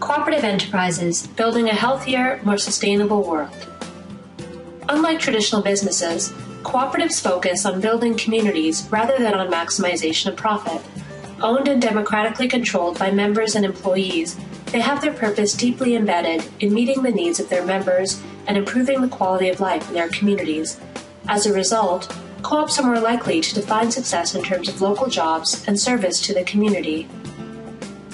Co-Operative Enterprises, building a healthier, more sustainable world. Unlike traditional businesses, cooperatives focus on building communities rather than on maximization of profit. Owned and democratically controlled by members and employees, they have their purpose deeply embedded in meeting the needs of their members and improving the quality of life in their communities. As a result, co-ops are more likely to define success in terms of local jobs and service to the community.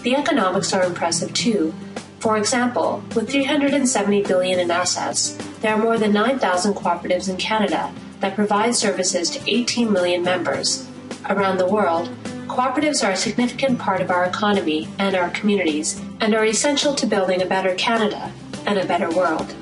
The economics are impressive too. For example, with $370 billion in assets, there are more than 9,000 cooperatives in Canada that provide services to 18 million members. Around the world, cooperatives are a significant part of our economy and our communities, and are essential to building a better Canada and a better world.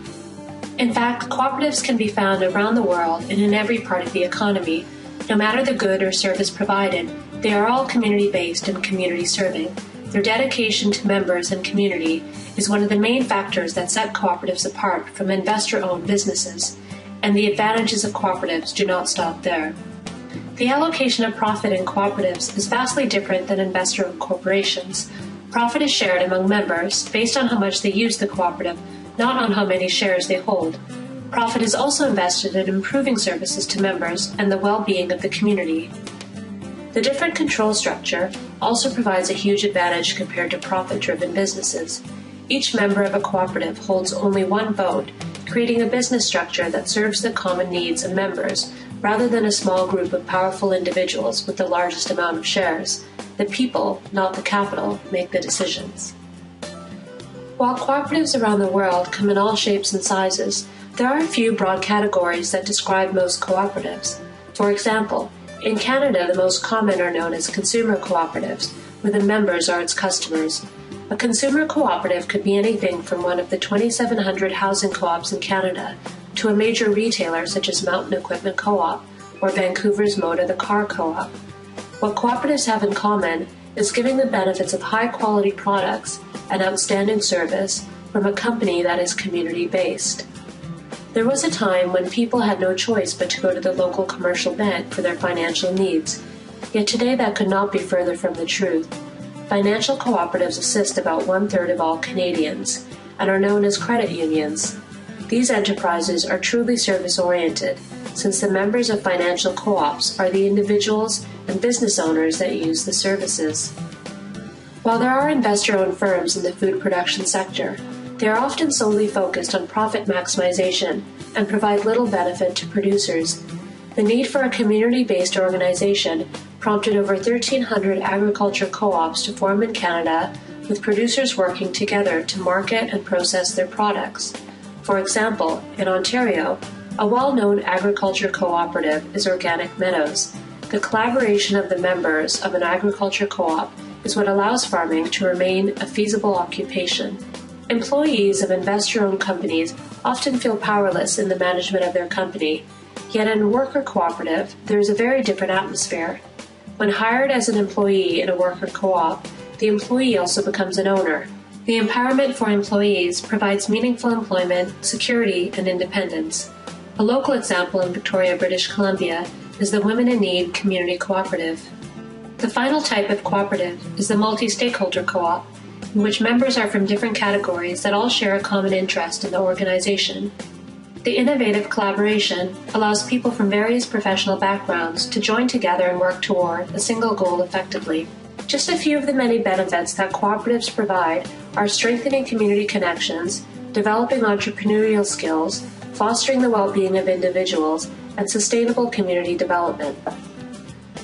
In fact, cooperatives can be found around the world and in every part of the economy. No matter the good or service provided, they are all community-based and community-serving. Their dedication to members and community is one of the main factors that set cooperatives apart from investor-owned businesses, and the advantages of cooperatives do not stop there. The allocation of profit in cooperatives is vastly different than investor-owned corporations. Profit is shared among members based on how much they use the cooperative, not on how many shares they hold. Profit is also invested in improving services to members and the well-being of the community. The different control structure also provides a huge advantage compared to profit-driven businesses. Each member of a cooperative holds only one vote, creating a business structure that serves the common needs of members, rather than a small group of powerful individuals with the largest amount of shares. The people, not the capital, make the decisions. While cooperatives around the world come in all shapes and sizes, there are a few broad categories that describe most cooperatives. For example, in Canada, the most common are known as consumer cooperatives, where the members are its customers. A consumer cooperative could be anything from one of the 2,700 housing co-ops in Canada to a major retailer such as Mountain Equipment Co-op or Vancouver's Moda the Car Co-op. What cooperatives have in common is giving the benefits of high-quality products and outstanding service from a company that is community-based. There was a time when people had no choice but to go to the local commercial bank for their financial needs. Yet today that could not be further from the truth. Financial cooperatives assist about 1/3 of all Canadians and are known as credit unions. These enterprises are truly service-oriented, since the members of financial co-ops are the individuals and business owners that use the services. While there are investor-owned firms in the food production sector, they are often solely focused on profit maximization and provide little benefit to producers. The need for a community-based organization prompted over 1,300 agriculture co-ops to form in Canada, with producers working together to market and process their products. For example, in Ontario, a well-known agriculture cooperative is Organic Meadows. The collaboration of the members of an agriculture co-op is what allows farming to remain a feasible occupation. Employees of investor-owned companies often feel powerless in the management of their company, yet in a worker cooperative, there is a very different atmosphere. When hired as an employee in a worker co-op, the employee also becomes an owner. The empowerment for employees provides meaningful employment, security, and independence. A local example in Victoria, British Columbia, is the Women in Need Community Cooperative. The final type of cooperative is the multi-stakeholder co-op, in which members are from different categories that all share a common interest in the organization. The innovative collaboration allows people from various professional backgrounds to join together and work toward a single goal effectively. Just a few of the many benefits that cooperatives provide are strengthening community connections, developing entrepreneurial skills, fostering the well-being of individuals, and sustainable community development.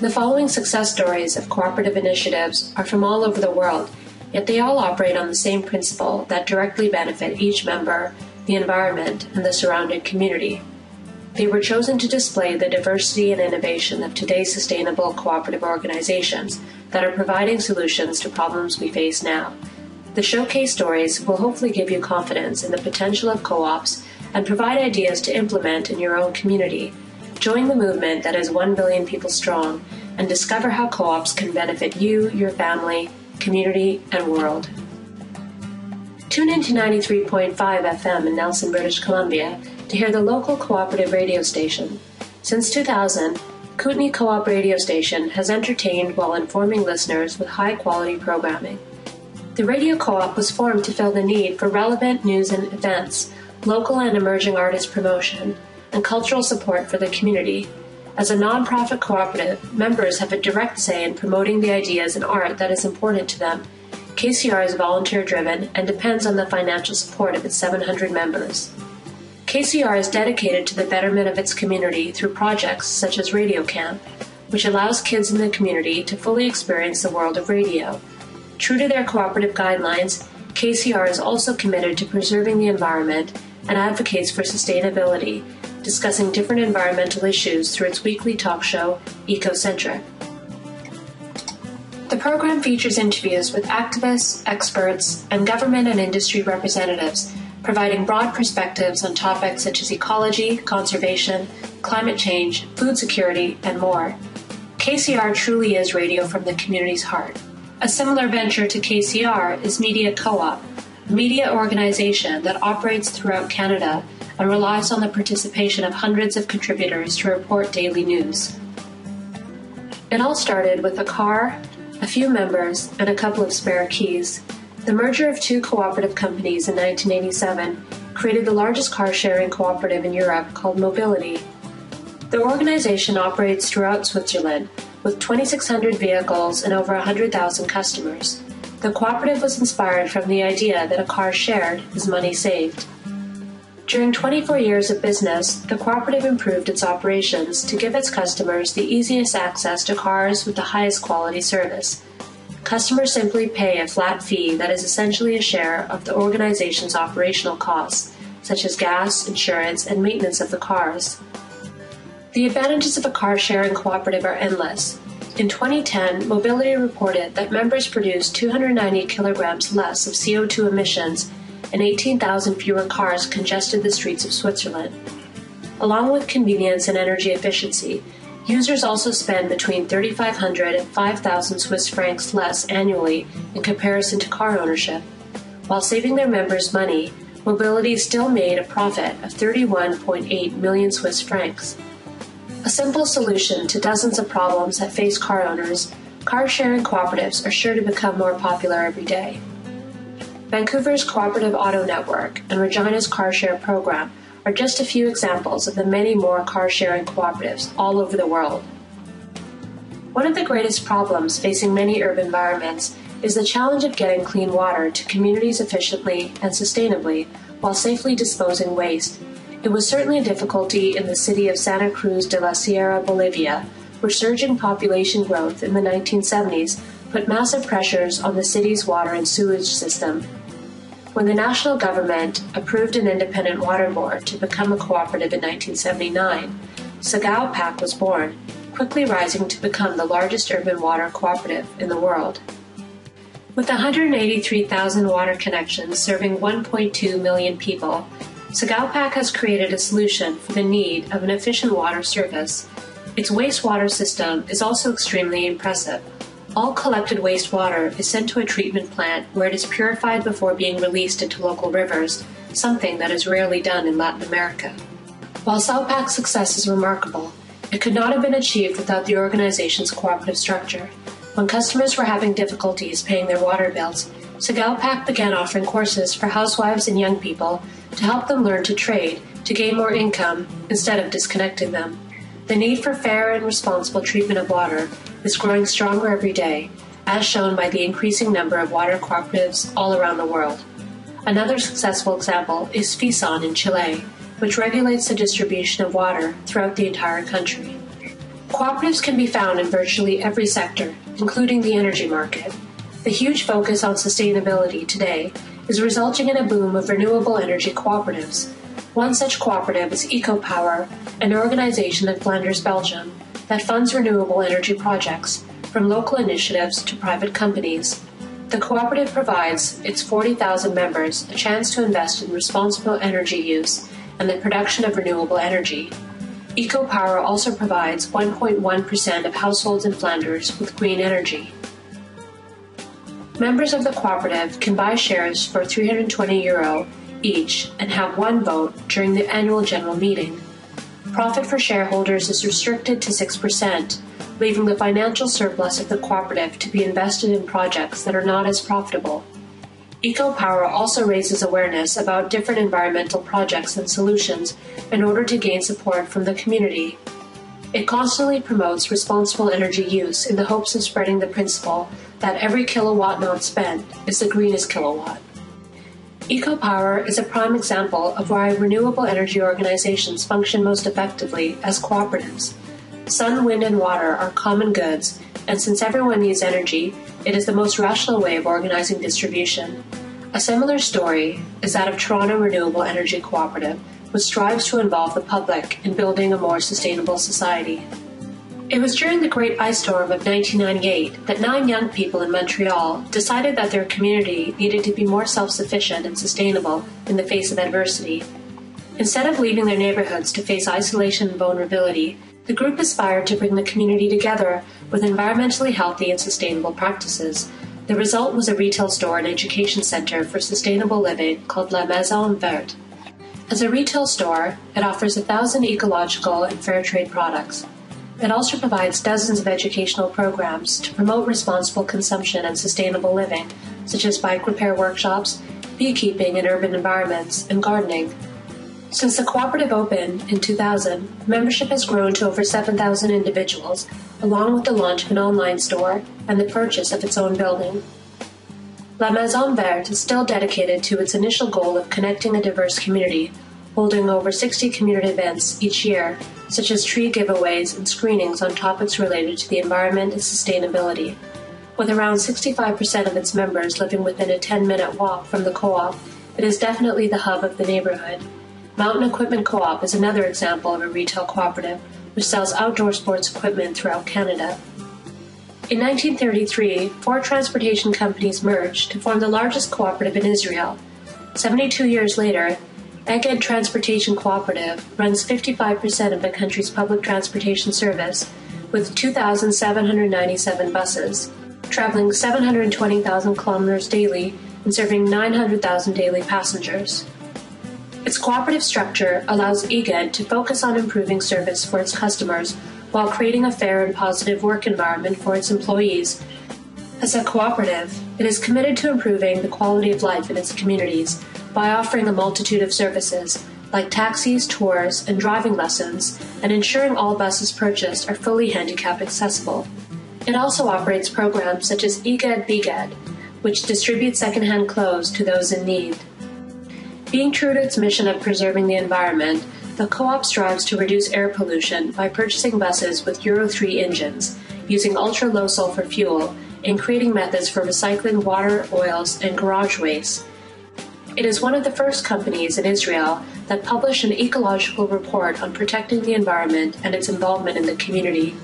The following success stories of cooperative initiatives are from all over the world, yet they all operate on the same principle that directly benefit each member, the environment, and the surrounding community. They were chosen to display the diversity and innovation of today's sustainable cooperative organizations that are providing solutions to problems we face now. The showcase stories will hopefully give you confidence in the potential of co-ops and provide ideas to implement in your own community. Join the movement that is 1 billion people strong and discover how co-ops can benefit you, your family, community, and world. Tune in to 93.5 FM in Nelson, British Columbia to hear the local cooperative radio station. Since 2000, Kootenay Co-op radio station has entertained while informing listeners with high-quality programming. The Radio Co-op was formed to fill the need for relevant news and events, local and emerging artist promotion, and cultural support for the community. As a nonprofit cooperative, members have a direct say in promoting the ideas and art that is important to them. KCR is volunteer-driven and depends on the financial support of its 700 members. KCR is dedicated to the betterment of its community through projects such as Radio Camp, which allows kids in the community to fully experience the world of radio. True to their cooperative guidelines, KCR is also committed to preserving the environment and advocates for sustainability, discussing different environmental issues through its weekly talk show, Ecocentric. The program features interviews with activists, experts, and government and industry representatives, providing broad perspectives on topics such as ecology, conservation, climate change, food security, and more. KCR truly is radio from the community's heart. A similar venture to KCR is Media Co-op, a media organization that operates throughout Canada and relies on the participation of hundreds of contributors to report daily news. It all started with a car, a few members, and a couple of spare keys. The merger of two cooperative companies in 1987 created the largest car-sharing cooperative in Europe called Mobility. The organization operates throughout Switzerland with 2,600 vehicles and over 100,000 customers. The cooperative was inspired from the idea that a car shared is money saved. During 24 years of business, the cooperative improved its operations to give its customers the easiest access to cars with the highest quality service. Customers simply pay a flat fee that is essentially a share of the organization's operational costs, such as gas, insurance, and maintenance of the cars. The advantages of a car-sharing cooperative are endless. In 2010, Mobility reported that members produced 290 kilograms less of CO2 emissions and 18,000 fewer cars congested the streets of Switzerland. Along with convenience and energy efficiency, users also spend between 3,500 and 5,000 Swiss francs less annually in comparison to car ownership. While saving their members money, Mobility still made a profit of 31.8 million Swiss francs. A simple solution to dozens of problems that face car owners, car-sharing cooperatives are sure to become more popular every day. Vancouver's Cooperative Auto Network and Regina's Car Share program are just a few examples of the many more car-sharing cooperatives all over the world. One of the greatest problems facing many urban environments is the challenge of getting clean water to communities efficiently and sustainably while safely disposing waste. It was certainly a difficulty in the city of Santa Cruz de la Sierra, Bolivia, where surging population growth in the 1970s put massive pressures on the city's water and sewage system. When the national government approved an independent water board to become a cooperative in 1979, Co-Operative was born, quickly rising to become the largest urban water cooperative in the world. With 183,000 water connections serving 1.2 million people, Co-Operative has created a solution for the need of an efficient water service. Its wastewater system is also extremely impressive. All collected wastewater is sent to a treatment plant where it is purified before being released into local rivers, something that is rarely done in Latin America. While Co-Operative's success is remarkable, it could not have been achieved without the organization's cooperative structure. When customers were having difficulties paying their water bills, Co-Operative began offering courses for housewives and young people to help them learn to trade to gain more income instead of disconnecting them. The need for fair and responsible treatment of water is growing stronger every day, as shown by the increasing number of water cooperatives all around the world. Another successful example is FISON in Chile, which regulates the distribution of water throughout the entire country. Cooperatives can be found in virtually every sector, including the energy market. The huge focus on sustainability today is resulting in a boom of renewable energy cooperatives. One such cooperative is EcoPower, an organization in Flanders, Belgium, that funds renewable energy projects, from local initiatives to private companies. The cooperative provides its 40,000 members a chance to invest in responsible energy use and the production of renewable energy. EcoPower also provides 1.1% of households in Flanders with green energy. Members of the cooperative can buy shares for €320 each and have one vote during the annual general meeting. Profit for shareholders is restricted to 6%, leaving the financial surplus of the cooperative to be invested in projects that are not as profitable. Eco-Power also raises awareness about different environmental projects and solutions in order to gain support from the community. It constantly promotes responsible energy use in the hopes of spreading the principle that every kilowatt not spent is the greenest kilowatt. Eco-Power is a prime example of why renewable energy organizations function most effectively as cooperatives. Sun, wind, and water are common goods, and since everyone needs energy, it is the most rational way of organizing distribution. A similar story is that of Toronto Renewable Energy Cooperative, which strives to involve the public in building a more sustainable society. It was during the Great Ice Storm of 1998 that 9 young people in Montreal decided that their community needed to be more self-sufficient and sustainable in the face of adversity. Instead of leaving their neighborhoods to face isolation and vulnerability, the group aspired to bring the community together with environmentally healthy and sustainable practices. The result was a retail store and education center for sustainable living called La Maison Verte. As a retail store, it offers 1,000 ecological and fair trade products. It also provides dozens of educational programs to promote responsible consumption and sustainable living, such as bike repair workshops, beekeeping in urban environments, and gardening. Since the cooperative opened in 2000, membership has grown to over 7,000 individuals, along with the launch of an online store and the purchase of its own building. La Maison Verte is still dedicated to its initial goal of connecting a diverse community, holding over 60 community events each year, such as tree giveaways and screenings on topics related to the environment and sustainability. With around 65% of its members living within a 10-minute walk from the co-op, it is definitely the hub of the neighborhood. Mountain Equipment Co-op is another example of a retail cooperative which sells outdoor sports equipment throughout Canada. In 1933, 4 transportation companies merged to form the largest cooperative in Israel. 72 years later, Egged Transportation Cooperative runs 55% of the country's public transportation service, with 2,797 buses, traveling 720,000 kilometers daily and serving 900,000 daily passengers. Its cooperative structure allows EGED to focus on improving service for its customers while creating a fair and positive work environment for its employees. As a cooperative, it is committed to improving the quality of life in its communities by offering a multitude of services like taxis, tours, and driving lessons, and ensuring all buses purchased are fully handicap accessible. It also operates programs such as EGED BGED, which distributes secondhand clothes to those in need. Being true to its mission of preserving the environment, the co-op strives to reduce air pollution by purchasing buses with Euro 3 engines, using ultra-low sulfur fuel, and creating methods for recycling water, oils, and garage waste. It is one of the first companies in Israel that published an ecological report on protecting the environment and its involvement in the community.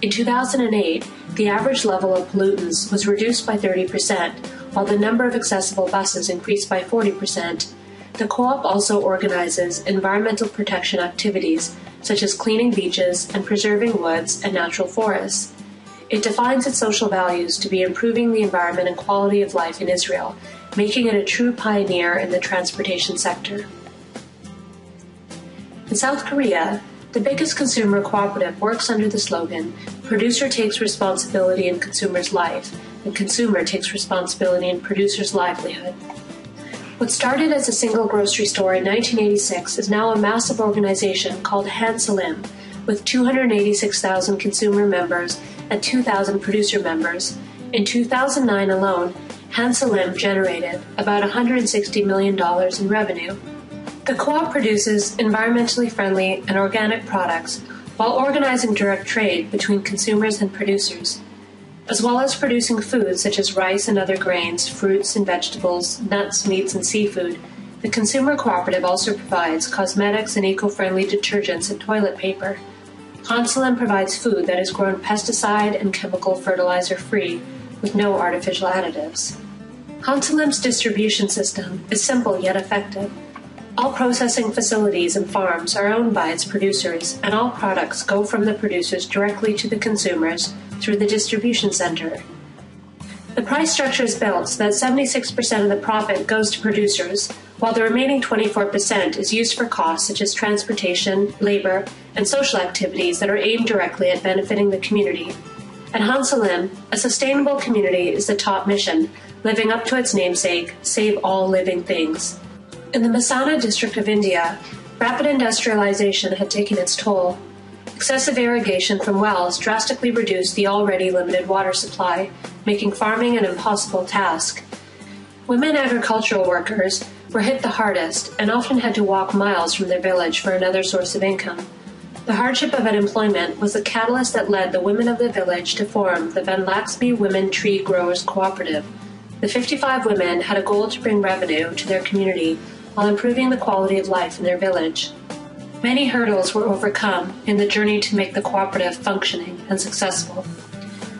In 2008, the average level of pollutants was reduced by 30%, while the number of accessible buses increased by 40%. The co-op also organizes environmental protection activities, such as cleaning beaches and preserving woods and natural forests. It defines its social values to be improving the environment and quality of life in Israel, making it a true pioneer in the transportation sector. In South Korea, the biggest consumer cooperative works under the slogan, "Producer takes responsibility in consumer's life, and consumer takes responsibility in producer's livelihood." What started as a single grocery store in 1986 is now a massive organization called Hansalim, with 286,000 consumer members and 2,000 producer members. In 2009 alone, Hansalim generated about $160 million in revenue. The co-op produces environmentally friendly and organic products while organizing direct trade between consumers and producers, as well as producing foods such as rice and other grains, fruits and vegetables, nuts, meats, and seafood. The consumer cooperative also provides cosmetics and eco-friendly detergents and toilet paper. Hansalim provides food that is grown pesticide and chemical fertilizer-free, with no artificial additives. Hansalim's distribution system is simple yet effective. All processing facilities and farms are owned by its producers, and all products go from the producers directly to the consumers through the distribution center. The price structure is built so that 76% of the profit goes to producers, while the remaining 24% is used for costs such as transportation, labor, and social activities that are aimed directly at benefiting the community. At Hansalim, a sustainable community is the top mission, living up to its namesake, save all living things. In the Mehsana district of India, rapid industrialization had taken its toll. Excessive irrigation from wells drastically reduced the already limited water supply, making farming an impossible task. Women agricultural workers were hit the hardest and often had to walk miles from their village for another source of income. The hardship of unemployment was the catalyst that led the women of the village to form the Van Laxmi Women Tree Growers Cooperative. The 55 women had a goal to bring revenue to their community while improving the quality of life in their village. Many hurdles were overcome in the journey to make the cooperative functioning and successful.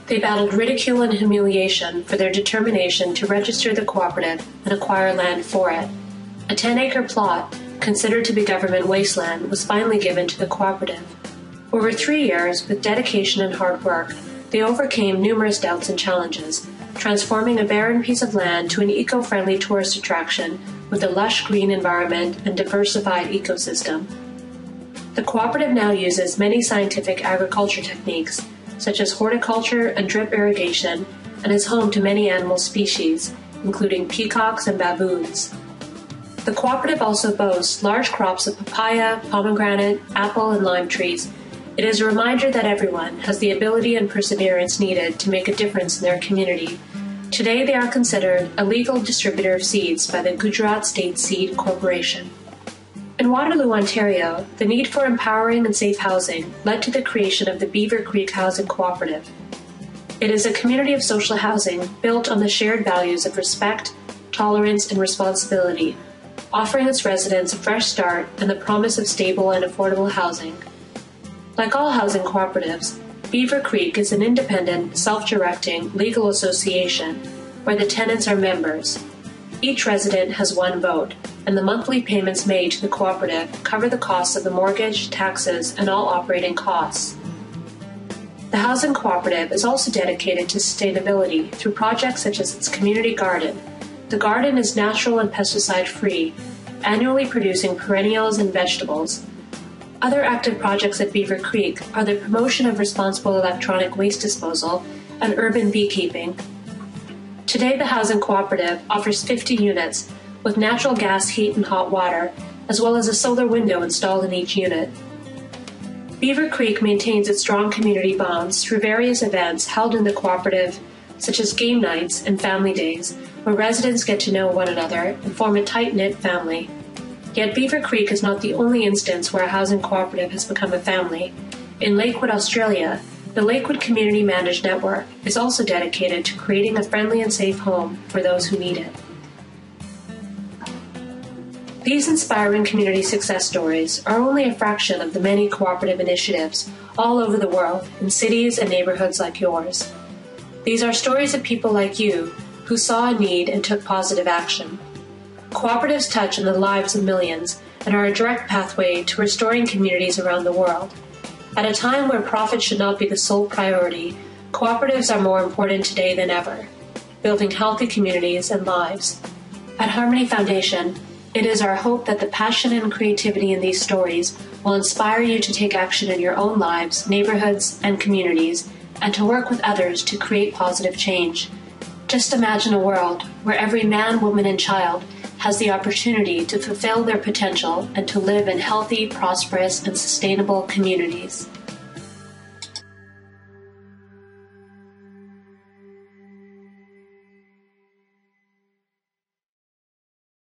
They battled ridicule and humiliation for their determination to register the cooperative and acquire land for it. A 10-acre plot, considered to be government wasteland, was finally given to the cooperative. Over 3 years, with dedication and hard work, they overcame numerous doubts and challenges, transforming a barren piece of land to an eco-friendly tourist attraction with a lush green environment and diversified ecosystem. The cooperative now uses many scientific agriculture techniques, such as horticulture and drip irrigation, and is home to many animal species, including peacocks and baboons. The cooperative also boasts large crops of papaya, pomegranate, apple, and lime trees. It is a reminder that everyone has the ability and perseverance needed to make a difference in their community. Today they are considered a legal distributor of seeds by the Gujarat State Seed Corporation. In Waterloo, Ontario, the need for empowering and safe housing led to the creation of the Beaver Creek Housing Cooperative. It is a community of social housing built on the shared values of respect, tolerance, and responsibility, offering its residents a fresh start and the promise of stable and affordable housing. Like all housing cooperatives, Beaver Creek is an independent, self-directing legal association where the tenants are members. Each resident has one vote, and the monthly payments made to the cooperative cover the costs of the mortgage, taxes, and all operating costs. The housing cooperative is also dedicated to sustainability through projects such as its community garden. The garden is natural and pesticide-free, annually producing perennials and vegetables. Other active projects at Beaver Creek are the promotion of responsible electronic waste disposal and urban beekeeping. Today, the housing cooperative offers 50 units with natural gas heat and hot water, as well as a solar window installed in each unit. Beaver Creek maintains its strong community bonds through various events held in the cooperative, such as game nights and family days, where residents get to know one another and form a tight-knit family. Yet Beaver Creek is not the only instance where a housing cooperative has become a family. In Lakewood, Australia, the Lakewood Community Managed Network is also dedicated to creating a friendly and safe home for those who need it. These inspiring community success stories are only a fraction of the many cooperative initiatives all over the world in cities and neighborhoods like yours. These are stories of people like you who saw a need and took positive action. Cooperatives touch on the lives of millions and are a direct pathway to restoring communities around the world. At a time where profit should not be the sole priority, cooperatives are more important today than ever, building healthy communities and lives. At Harmony Foundation, it is our hope that the passion and creativity in these stories will inspire you to take action in your own lives, neighborhoods, and communities, and to work with others to create positive change. Just imagine a world where every man, woman, and child has the opportunity to fulfill their potential and to live in healthy, prosperous, and sustainable communities.